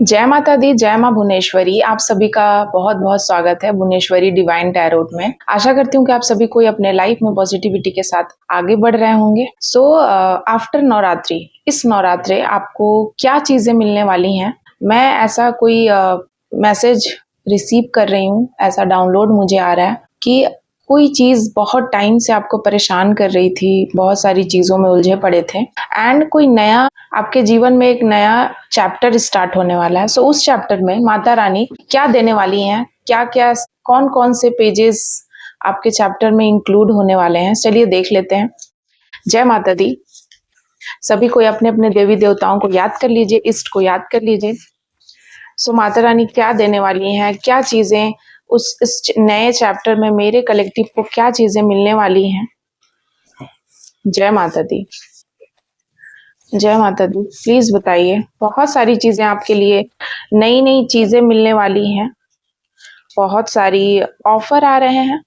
जय माता दी, जय माँ भुवनेश्वरी। आप सभी का बहुत-बहुत स्वागत है भुवनेश्वरी डिवाइन टैरोट में। आशा करती हूँ कि आप सभी कोई अपने लाइफ में पॉजिटिविटी के साथ आगे बढ़ रहे होंगे। आफ्टर नवरात्रि, इस नवरात्रे आपको क्या चीज़ें मिलने वाली हैं? मैं ऐसा कोई मैसेज रिसीव कर रही हूँ, ऐसा डाउनलोड मुझे आ रहा है कि कोई चीज़ बहुत टाइम से आपको परेशान कर रही थी, बहुत सारी चीज़ों में उलझे पड़े थे एंड कोई नया आपके जीवन में एक नया चैप्टर स्टार्ट होने वाला है। उस चैप्टर में माता रानी क्या देने वाली हैं, क्या-क्या कौन-कौन से पेजेस आपके चैप्टर में इंक्लूड होने वाले हैं, चलिए देख लेते हैं। जय माता दी। सभी कोई अपने-अपने देवी-देवताओं को याद कर लीजिए, इष्ट को याद कर लीजिए। माता रानी क्या देने वाली हैं, क्या चीज़ें इस नए चैप्टर में मेरे कलेक्टिव को क्या चीज़ें मिलने वाली हैं? जय माता दी। जय माता दी। प्लीज़ बताइए, बहुत सारी चीज़ें आपके लिए नई-नई चीज़ें मिलने वाली हैं। बहुत सारी ऑफ़र आ रहे हैं,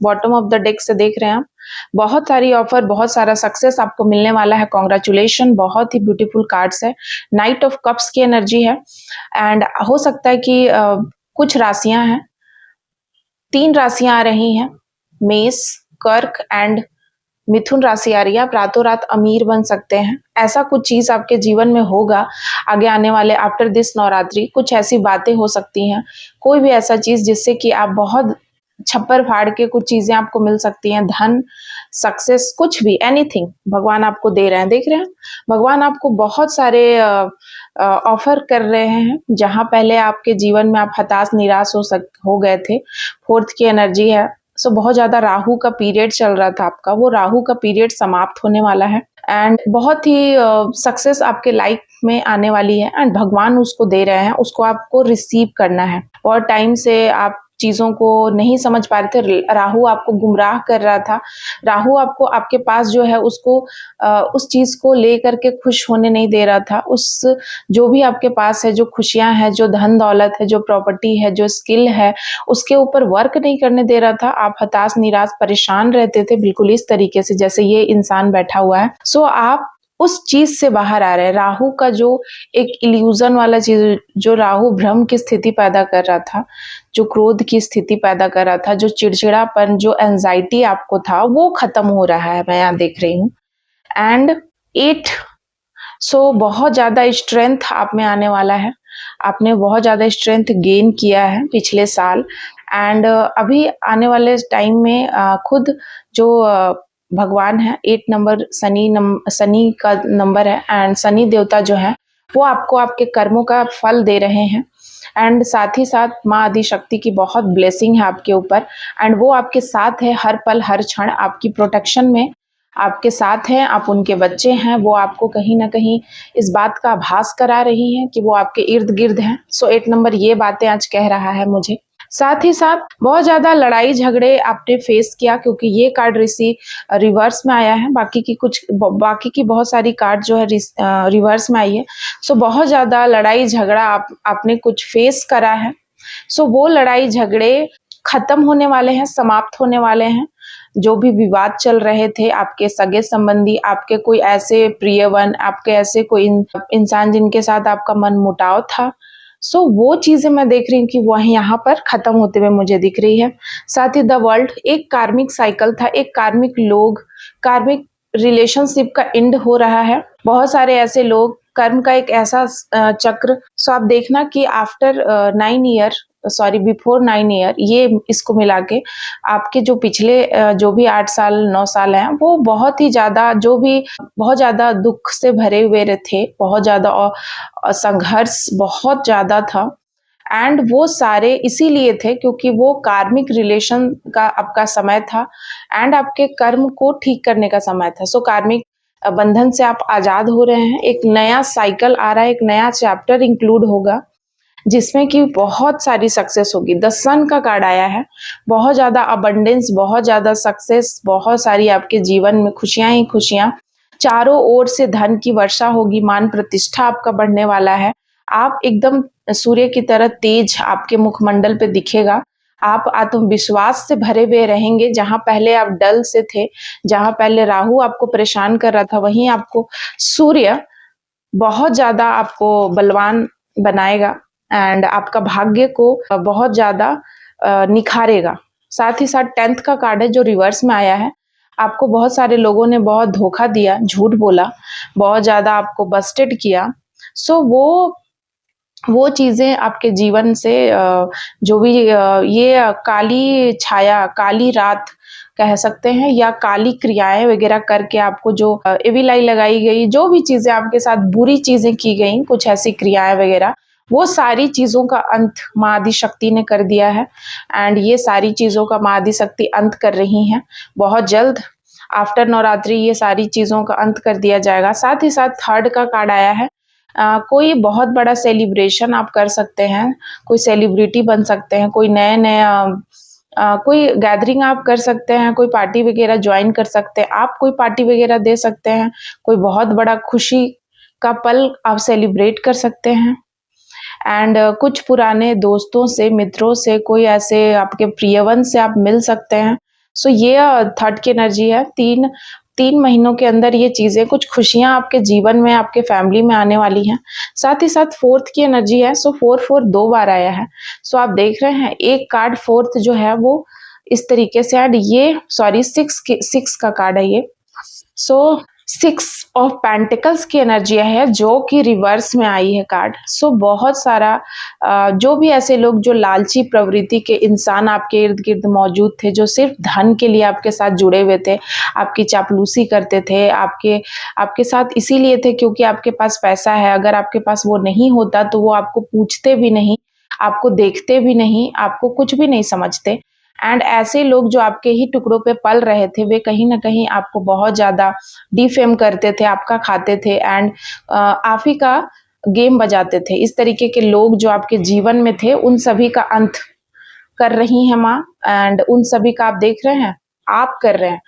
बॉटम ऑफ द डेक से देख रहे हैं आप। बहुत सारी ऑफ़र, बहुत सारा सक्सेस आपको मिलने वाला है, कांग्रेचुलेशन, बहुत ही ब्यूटीफुल कार्ड्स है। नाइट ऑफ कप्स की एनर्जी है एंड हो सकता है कि कुछ राशियाँ हैं, 3 राशियाँ आ रही हैं, मेष, कर्क एंड मिथुन राशि आ रही है। आप रातों रात अमीर बन सकते हैं, ऐसा कुछ चीज़ आपके जीवन में होगा आगे आने वाले आफ्टर दिस नवरात्रि। कुछ ऐसी बातें हो सकती हैं, कोई भी ऐसा चीज़ जिससे कि आप बहुत छप्पर फाड़ के कुछ चीज़ें आपको मिल सकती हैं, धन, सक्सेस, कुछ भी, एनीथिंग भगवान आपको दे रहे हैं। देख रहे हैं, भगवान आपको बहुत सारे ऑफ़र कर रहे हैं, जहाँ पहले आपके जीवन में आप हताश, निराश हो गए थे। 4th की एनर्जी है, बहुत ज़्यादा राहु का पीरियड चल रहा था आपका, वो राहु का पीरियड समाप्त होने वाला है एंड बहुत ही सक्सेस आपके लाइफ में आने वाली है एंड भगवान उसको दे रहे हैं, उसको आपको रिसीव करना है। और टाइम से आप चीज़ों को नहीं समझ पा रहे थे, राहु आपको गुमराह कर रहा था, राहु आपको आपके पास जो है उसको उस चीज़ को लेकर के खुश होने नहीं दे रहा था। उस जो भी आपके पास है, जो खुशियाँ हैं, जो धन-दौलत है, जो प्रॉपर्टी है, जो स्किल है, उसके ऊपर वर्क नहीं करने दे रहा था। आप हताश, निराश, परेशान रहते थे, बिल्कुल इस तरीके से जैसे ये इंसान बैठा हुआ है। आप उस चीज़ से बाहर आ रहे हैं। राहु का जो एक इल्यूज़न वाला चीज़, जो राहु भ्रम की स्थिति पैदा कर रहा था, जो क्रोध की स्थिति पैदा कर रहा था, जो चिड़चिड़ापन, जो एंग्ज़ायटी आपको था, वो खत्म हो रहा है, मैं यहाँ देख रही हूँ। एंड 8 बहुत ज़्यादा स्ट्रेंथ आप में आने वाला है। आपने बहुत ज़्यादा स्ट्रेंथ गेन किया है पिछले साल एंड अभी आने वाले टाइम में खुद जो भगवान है, 8 नंबर शनि का नंबर है एंड शनि देवता जो है वो आपको आपके कर्मों का फल दे रहे हैं एंड साथ ही साथ माँ आदिशक्ति की बहुत ब्लेसिंग है आपके ऊपर एंड वो आपके साथ है हर पल हर क्षण, आपकी प्रोटेक्शन में आपके साथ हैं, आप उनके बच्चे हैं, वो आपको कहीं न कहीं इस बात का आभास करा रही हैं कि वो आपके इर्द-गिर्द हैं। 8 नंबर ये बातें आज कह रहा है मुझे। साथ ही साथ बहुत ज़्यादा लड़ाई झगड़े आपने फेस किया क्योंकि ये कार्ड रिवर्स में आया है, बाकी की बहुत सारी कार्ड जो है रिवर्स में आई है। बहुत ज़्यादा लड़ाई झगड़ा आपने कुछ फेस करा है। वो लड़ाई झगड़े खत्म होने वाले हैं, समाप्त होने वाले हैं। जो भी विवाद चल रहे थे, आपके सगे संबंधी, आपके कोई ऐसे प्रियवन, आपके ऐसे कोई इंसान जिनके साथ आपका मनमुटाव था, वो चीज़ें मैं देख रही हूँ कि वह यहाँ पर खत्म होते हुए मुझे दिख रही है। साथ ही द वर्ल्ड एक कार्मिक साइकिल था, एक कार्मिक रिलेशनशिप का एंड हो रहा है। बहुत सारे ऐसे लोग, कर्म का एक ऐसा चक्र, आप देखना कि आफ्टर 9 ईयर, बिफोर 9 ईयर, ये इसको मिला के आपके जो पिछले जो भी 8 साल 9 साल हैं, वो बहुत ही ज़्यादा बहुत ज़्यादा दुःख से भरे हुए थे, बहुत ज़्यादा संघर्ष बहुत ज़्यादा था एंड वो सारे इसीलिए थे क्योंकि वो कार्मिक रिलेशन का आपका समय था एंड आपके कर्म को ठीक करने का समय था। कार्मिक बंधन से आप आज़ाद हो रहे हैं, एक नया साइकिल आ रहा है, एक नया चैप्टर इंक्लूड होगा जिसमें कि बहुत सारी सक्सेस होगी। द सन का कार्ड आया है, बहुत ज़्यादा अबंडेंस, बहुत ज़्यादा सक्सेस, बहुत सारी आपके जीवन में खुशियाँ ही खुशियाँ, चारों ओर से धन की वर्षा होगी, मान प्रतिष्ठा आपका बढ़ने वाला है। आप एकदम सूर्य की तरह तेज आपके मुखमंडल पे दिखेगा। आप आत्मविश्वास से भरे हुए रहेंगे, जहाँ पहले आप डल से थे, जहाँ पहले राहु आपको परेशान कर रहा था, वहीं आपको सूर्य बहुत ज़्यादा आपको बलवान बनाएगा एंड आपका भाग्य को बहुत ज़्यादा निखारेगा। साथ ही साथ 10th का कार्ड है जो रिवर्स में आया है। आपको बहुत सारे लोगों ने बहुत धोखा दिया, झूठ बोला, बहुत ज़्यादा आपको बस्टेड किया। सो वो चीज़ें आपके जीवन से जो भी ये काली छाया, काली रात कह सकते हैं या काली क्रियाएँ वग़ैरह करके आपको जो एविल आई लगाई गई, जो भी चीज़ें आपके साथ बुरी चीज़ें की गईं, कुछ ऐसी क्रियाएँ वग़ैरह, वो सारी चीज़ों का अंत माँ आदिशक्ति ने कर दिया है एंड ये सारी चीज़ों का माँ आदिशक्ति अंत कर रही हैं। बहुत जल्द आफ्टर नवरात्रि ये सारी चीज़ों का अंत कर दिया जाएगा। साथ ही साथ 3rd का कार्ड आया है। कोई बहुत बड़ा सेलिब्रेशन आप कर सकते हैं, कोई सेलिब्रिटी बन सकते हैं, कोई नए-नए कोई गैदरिंग आप कर सकते हैं, कोई पार्टी वगैरह जॉइन कर सकते हैं, आप कोई पार्टी वगैरह दे सकते हैं, कोई बहुत बड़ा खुशी का पल आप सेलिब्रेट कर सकते हैं एंड कुछ पुराने दोस्तों से, मित्रों से, कोई ऐसे आपके प्रियवन से आप मिल सकते हैं। सो ये 3rd की एनर्जी है। 3 महीनों के अंदर ये चीज़ें, कुछ खुशियाँ आपके जीवन में, आपके फैमिली में आने वाली हैं। साथ ही साथ 4th की एनर्जी है। सो 4-4 2 बार आया है। सो आप देख रहे हैं एक कार्ड 4th जो है वो इस तरीके से एंड ये 6 का कार्ड है ये। सो 6 ऑफ पेंटिकल्स की एनर्जी है जो कि रिवर्स में आई है कार्ड। सो बहुत सारा जो भी ऐसे लोग जो लालची प्रवृत्ति के इंसान आपके इर्द गिर्द मौजूद थे, जो सिर्फ धन के लिए आपके साथ जुड़े हुए थे, आपकी चापलूसी करते थे, आपके साथ इसीलिए थे क्योंकि आपके पास पैसा है। अगर आपके पास वो नहीं होता तो वो आपको पूछते भी नहीं, आपको देखते भी नहीं, आपको कुछ भी नहीं समझते एंड ऐसे लोग जो आपके ही टुकड़ों पे पल रहे थे, वे कहीं न कहीं आपको बहुत ज़्यादा डिफेम करते थे, आपका खाते थे एंड आप ही का गेम बजाते थे। इस तरीके के लोग जो आपके जीवन में थे, उन सभी का अंत कर रही हैं माँ एंड उन सभी का आप देख रहे हैं, आप कर रहे हैं।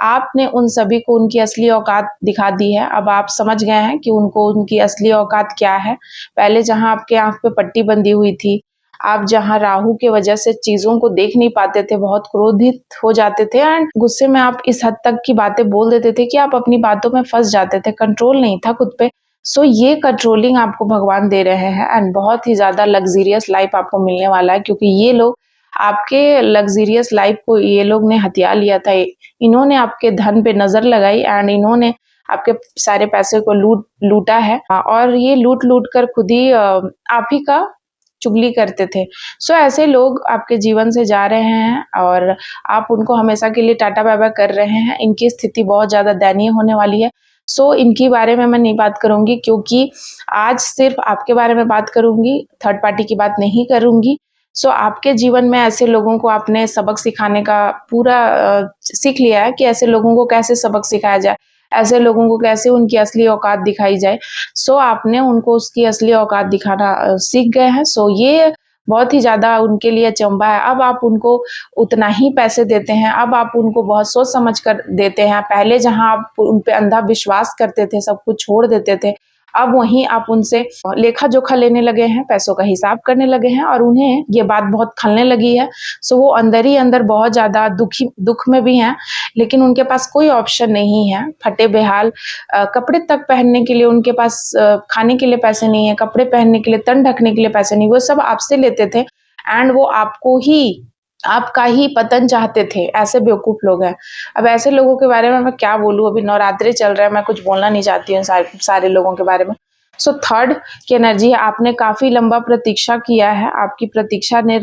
आपने उन सभी को उनकी असली औकात दिखा दी है। अब आप समझ गए हैं कि उनको उनकी असली औकात क्या है। पहले जहाँ आपके आँख पे पट्टी बंधी हुई थी, आप जहाँ राहु की वजह से चीज़ों को देख नहीं पाते थे, बहुत क्रोधित हो जाते थे एंड गुस्से में आप इस हद तक की बातें बोल देते थे कि आप अपनी बातों में फँस जाते थे, कंट्रोल नहीं था खुद पे। सो ये कंट्रोलिंग आपको भगवान दे रहे हैं एंड बहुत ही ज़्यादा लग्ज़रियस लाइफ़ आपको मिलने वाला है क्योंकि ये लोग आपके लग्ज़रियस लाइफ़ को ये लोग ने हथिया लिया था। इन्होंने आपके धन पे नज़र लगाई एंड इन्होंने आपके सारे पैसे को लूटा है और ये लूट-लूट कर खुद ही आप ही का चुगली करते थे। सो ऐसे लोग आपके जीवन से जा रहे हैं और आप उनको हमेशा के लिए टाटा बाय-बाय कर रहे हैं। इनकी स्थिति बहुत ज़्यादा दयनीय होने वाली है। सो इनके बारे में मैं नहीं बात करूँगी क्योंकि आज सिर्फ़ आपके बारे में बात करूँगी, थर्ड पार्टी की बात नहीं करूँगी। सो आपके जीवन में ऐसे लोगों को आपने सबक सिखाने का पूरा सीख लिया है कि ऐसे लोगों को कैसे सबक सिखाया जाए, ऐसे लोगों को कैसे उनकी असली औकात दिखाई जाए। सो आपने उनको उसकी असली औकात दिखाना सीख गए हैं। सो ये बहुत ही ज़्यादा उनके लिए अचंभा है। अब आप उनको उतना ही पैसे देते हैं, अब आप उनको बहुत सोच समझ कर देते हैं। पहले जहाँ आप उन पे अंधा विश्वास करते थे, सब कुछ छोड़ देते थे, अब वहीं आप उनसे लेखा-जोखा लेने लगे हैं, पैसों का हिसाब करने लगे हैं और उन्हें ये बात बहुत खलने लगी है। सो वो अंदर ही अंदर बहुत ज़्यादा दुःख में भी हैं, लेकिन उनके पास कोई ऑप्शन नहीं है। फटे बेहाल कपड़े तक पहनने के लिए उनके पास खाने के लिए पैसे नहीं है, कपड़े पहनने के लिए, तन ढकने के लिए पैसे नहीं, वो सब आपसे लेते थे एंड वो आपका ही पतन चाहते थे। ऐसे बेवकूफ़ लोग हैं। अब ऐसे लोगों के बारे में मैं क्या बोलूँ, अभी नवरात्रि चल रहा है, मैं कुछ बोलना नहीं चाहती हूँ सारे लोगों के बारे में। सो थर्ड की एनर्जी है, आपने काफ़ी लंबा प्रतीक्षा किया है, आपकी प्रतीक्षा ने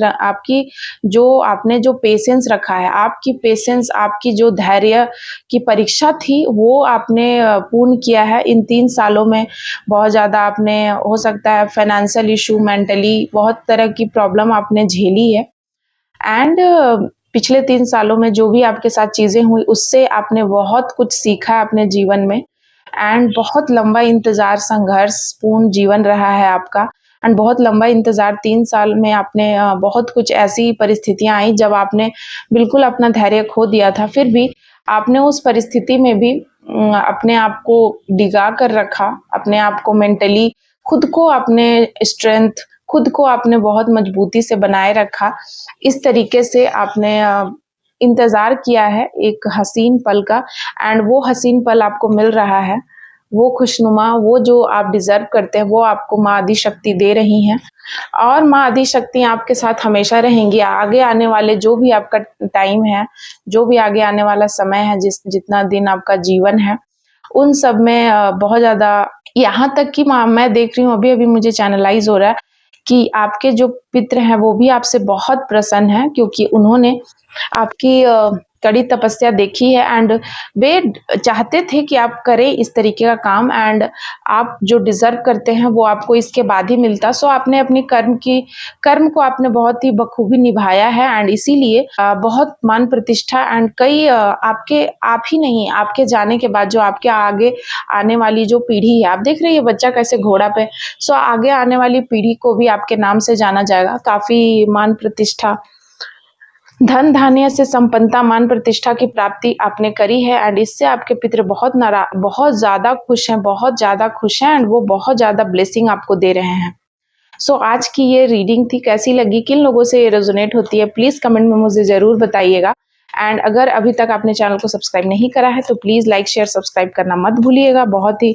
आपने जो पेशेंस रखा है, आपकी पेशेंस, आपकी जो धैर्य की परीक्षा थी, वो आपने पूर्ण किया है इन 3 सालों में। बहुत ज़्यादा आपने, हो सकता है फाइनेंशियल इश्यू, मेंटली बहुत तरह की प्रॉब्लम आपने झेली है एंड पिछले 3 सालों में जो भी आपके साथ चीज़ें हुई, उससे आपने बहुत कुछ सीखा है अपने जीवन में एंड बहुत लंबा इंतज़ार, संघर्षपूर्ण जीवन रहा है आपका एंड बहुत लंबा इंतज़ार 3 साल में आपने बहुत कुछ ऐसी परिस्थितियाँ आई जब आपने बिल्कुल अपना धैर्य खो दिया था। फिर भी आपने उस परिस्थिति में भी अपने आप को डिगा कर रखा, अपने आप को मेंटली, खुद को आपने स्ट्रेंथ, खुद को आपने बहुत मजबूती से बनाए रखा। इस तरीके से आपने इंतज़ार किया है एक हसीन पल का एंड वो हसीन पल आपको मिल रहा है। वो खुशनुमा, वो जो आप डिज़र्व करते हैं, वो आपको माँ आदि शक्ति दे रही हैं और माँ आदि शक्ति आपके साथ हमेशा रहेंगी। आगे आने वाले जो भी आपका टाइम है, जो भी आगे आने वाला समय है, जितना दिन आपका जीवन है, उन सब में बहुत ज़्यादा, यहाँ तक कि मैं देख रही हूँ अभी-अभी मुझे चैनलाइज़ हो रहा है कि आपके जो पितृ हैं वो भी आपसे बहुत प्रसन्न हैं, क्योंकि उन्होंने आपकी कड़ी तपस्या देखी है एंड वे चाहते थे कि आप करें इस तरीके का काम एंड आप जो डिज़र्व करते हैं वो आपको इसके बाद ही मिलता। सो आपने अपनी कर्म को आपने बहुत ही बखूबी निभाया है एंड इसीलिए बहुत मान प्रतिष्ठा एंड कई आप ही नहीं, आपके जाने के बाद जो आपके आगे आने वाली जो पीढ़ी है, आप देख रहे हैं ये बच्चा कैसे घोड़ा पे, सो आगे आने वाली पीढ़ी को भी आपके नाम से जाना जाएगा। काफ़ी मान प्रतिष्ठा, धन धान्य से संपन्नता, मान प्रतिष्ठा की प्राप्ति आपने करी है एंड इससे आपके पितृ बहुत ज़्यादा खुश हैं, बहुत ज़्यादा खुश हैं एंड वो बहुत ज़्यादा ब्लेसिंग आपको दे रहे हैं। सो आज की ये रीडिंग थी, कैसी लगी, किन लोगों से ये रेजोनेट होती है, प्लीज़ कमेंट में मुझे ज़रूर बताइएगा एंड अगर अभी तक आपने चैनल को सब्सक्राइब नहीं करा है तो प्लीज़ लाइक शेयर सब्सक्राइब करना मत भूलिएगा, बहुत ही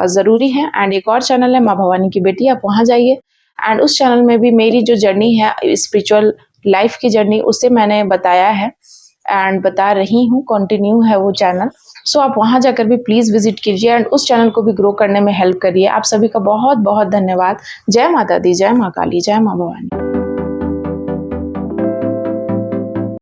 ज़रूरी है। एंड एक और चैनल है माँ भवानी की बेटी, आप वहाँ जाइए एंड उस चैनल में भी मेरी जो जर्नी है स्पिरिचुअल लाइफ की जर्नी, उसे मैंने बताया है एंड बता रही हूँ, कंटिन्यू है वो चैनल। सो आप वहाँ जाकर भी प्लीज़ विजिट कीजिए एंड उस चैनल को भी ग्रो करने में हेल्प करिए। आप सभी का बहुत बहुत धन्यवाद। जय माता दी, जय माँ काली, जय माँ भवानी।